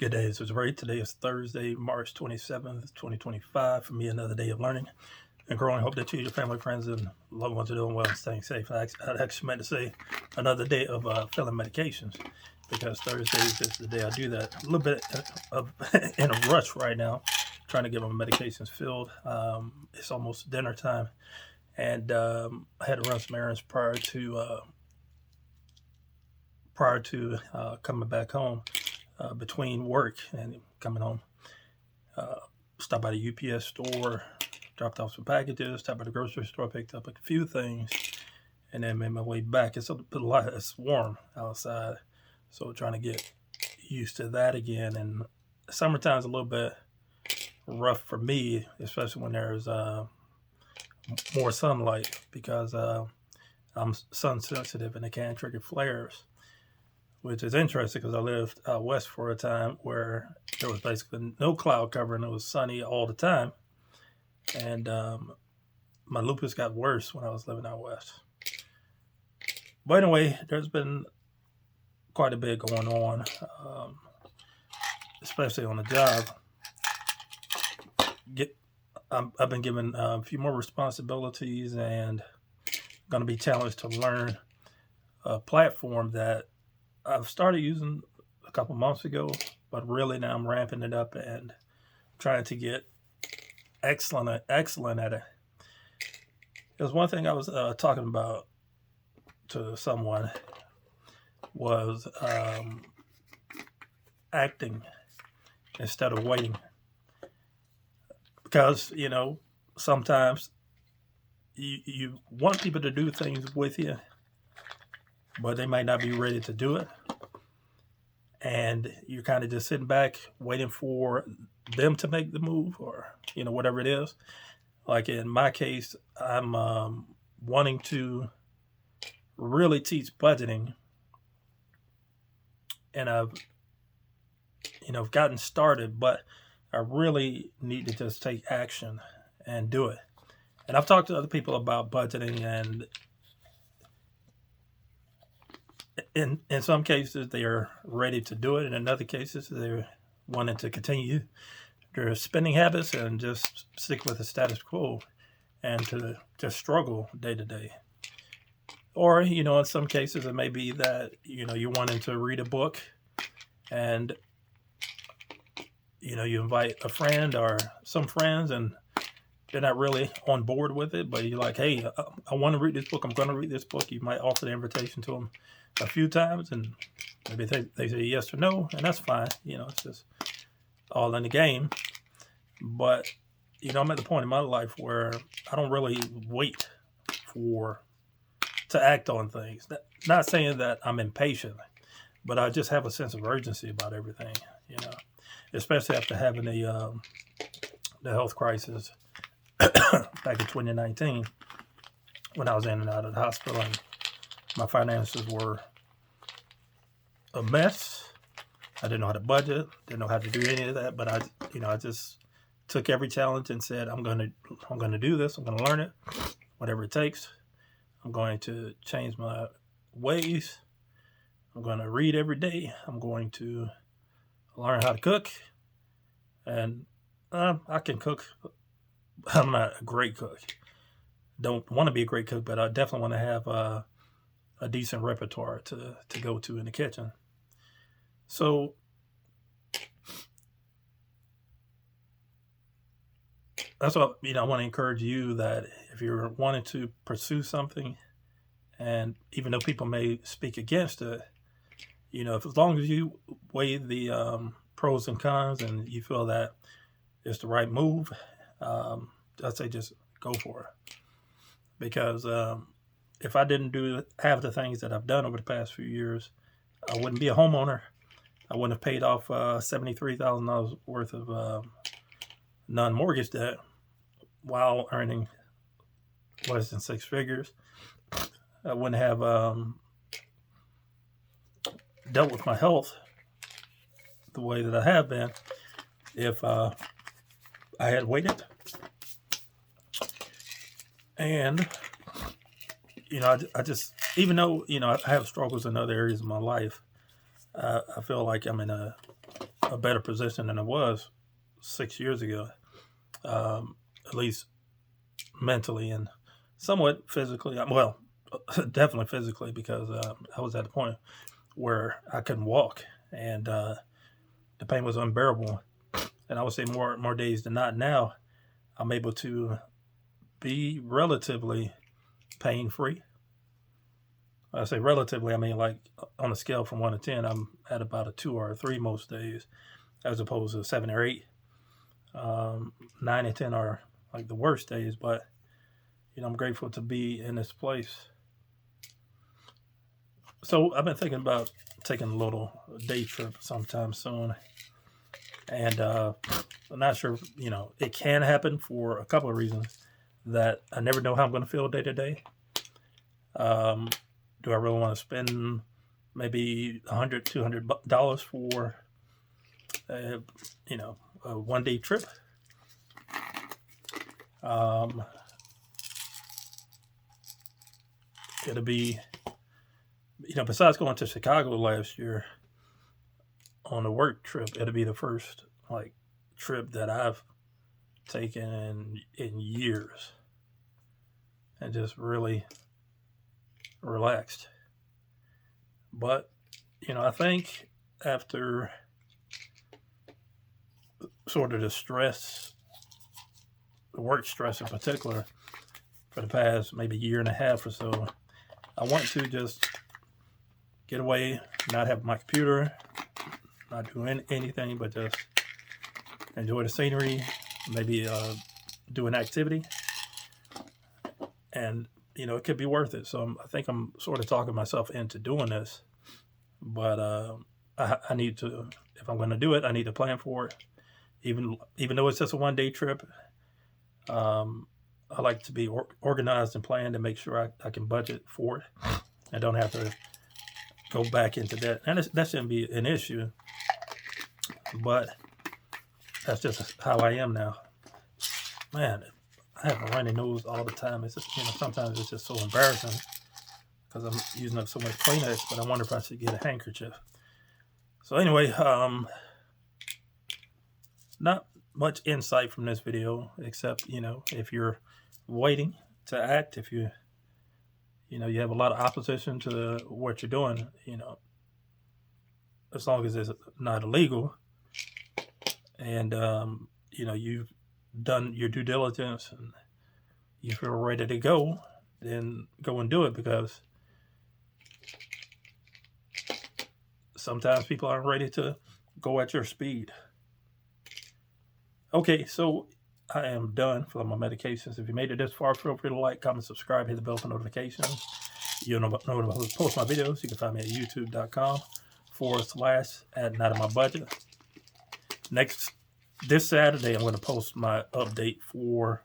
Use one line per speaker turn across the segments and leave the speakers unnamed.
Good day, this is Ray. Today is Thursday, March 27th, 2025. For me, another day of learning and growing. Hope that you, your family, friends, and loved ones are doing well and staying safe. I actually meant to say another day of filling medications because Thursday is just the day I do that. A little bit of in a rush right now, trying to get my medications filled. It's almost dinner time, and I had to run some errands prior to coming back home between work and coming home. Uh, Stopped by the UPS store, dropped off some packages, stopped by the grocery store, picked up a few things, and then made my way back. It's warm outside, so trying to get used to that again. And summertime's a little bit rough for me, especially when there's more sunlight because I'm sun sensitive and it can trigger flares, which is interesting because I lived out west for a time where there was basically no cloud cover and it was sunny all the time. And my lupus got worse when I was living out west. But anyway, there's been quite a bit going on, especially on the job. I've been given a few more responsibilities and going to be challenged to learn a platform that I've started using a couple months ago, but really now I'm ramping it up and trying to get excellent at it. There's one thing I was talking about to someone was acting instead of waiting, because sometimes you want people to do things with you, but they might not be ready to do it, and you're kind of just sitting back waiting for them to make the move or whatever it is. Like in my case, I'm wanting to really teach budgeting, and I've gotten started, but I really need to just take action and do it. And I've talked to other people about budgeting, and in some cases they are ready to do it, and in other cases they're wanting to continue their spending habits and just stick with the status quo and to just struggle day to day. Or in some cases it may be that you're wanting to read a book, and you invite a friend or some friends, and they're not really on board with it, but you're like, hey, I want to read this book. I'm going to read this book. You might offer the invitation to them a few times, and maybe they say yes or no, and that's fine. It's just all in the game. But I'm at the point in my life where I don't really wait to act on things. Not saying that I'm impatient, but I just have a sense of urgency about everything. Especially after having the health crisis back in 2019, when I was in and out of the hospital, and my finances were a mess. I didn't know how to budget, didn't know how to do any of that, but I just took every challenge and said, I'm going to do this. I'm going to learn it, whatever it takes. I'm going to change my ways. I'm going to read every day. I'm going to learn how to cook, and I can cook. I'm not a great cook. Don't want to be a great cook, but I definitely want to have a decent repertoire to go to in the kitchen. So that's what I want to encourage you, that if you're wanting to pursue something, and even though people may speak against it, if as long as you weigh the pros and cons and you feel that it's the right move, I'd say just go for it. Because if I didn't do half the things that I've done over the past few years, I wouldn't be a homeowner. I wouldn't have paid off $73,000 worth of non-mortgage debt while earning less than six figures. I wouldn't have dealt with my health the way that I have been if I had waited. And I just, even though I have struggles in other areas of my life, I feel like I'm in a a better position than I was 6 years ago, at least mentally and somewhat physically. Well, definitely physically, because I was at the point where I couldn't walk, and the pain was unbearable. And I would say more days than not now, I'm able to be relatively pain free. I say relatively, I mean like on a scale from 1 to 10, I'm at about a 2 or a 3 most days, as opposed to 7 or 8. 9 and 10 are like the worst days, but I'm grateful to be in this place. So I've been thinking about taking a little day trip sometime soon, and I'm not sure. It can happen for a couple of reasons. That I never know how I'm going to feel day to day. Do I really want to spend maybe $100, $200 for a 1 day trip? It'll be, besides going to Chicago last year on a work trip, it'll be the first trip that I've taken in years, and just really relaxed. But I think after sort of the work stress in particular, for the past maybe year and a half or so, I want to just get away, not have my computer, not doing anything, but just enjoy the scenery, maybe do an activity, and it could be worth it. So I think I'm sort of talking myself into doing this, but I need to, if I'm going to do it, I need to plan for it. Even though it's just a 1 day trip, I like to be organized and planned to make sure I can budget for it. I don't have to go back into that, and that shouldn't be an issue. But that's just how I am now. Man, I have a runny nose all the time. It's just, sometimes it's just so embarrassing because I'm using up so much Kleenex, but I wonder if I should get a handkerchief. So anyway, not much insight from this video, except, if you're waiting to act, if you have a lot of opposition to what you're doing, as long as it's not illegal, and, you've done your due diligence and you feel ready to go, then go and do it, because sometimes people aren't ready to go at your speed. Okay, so I am done for my medications. If you made it this far, feel free to like, comment, subscribe, hit the bell for notifications. You'll know when I post my videos. You can find me at youtube.com/@NotInMyBudget. This Saturday, I'm going to post my update for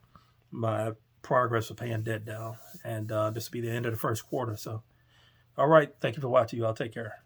my progress of paying debt down. And this will be the end of the first quarter. So, all right. Thank you for watching. You all take care.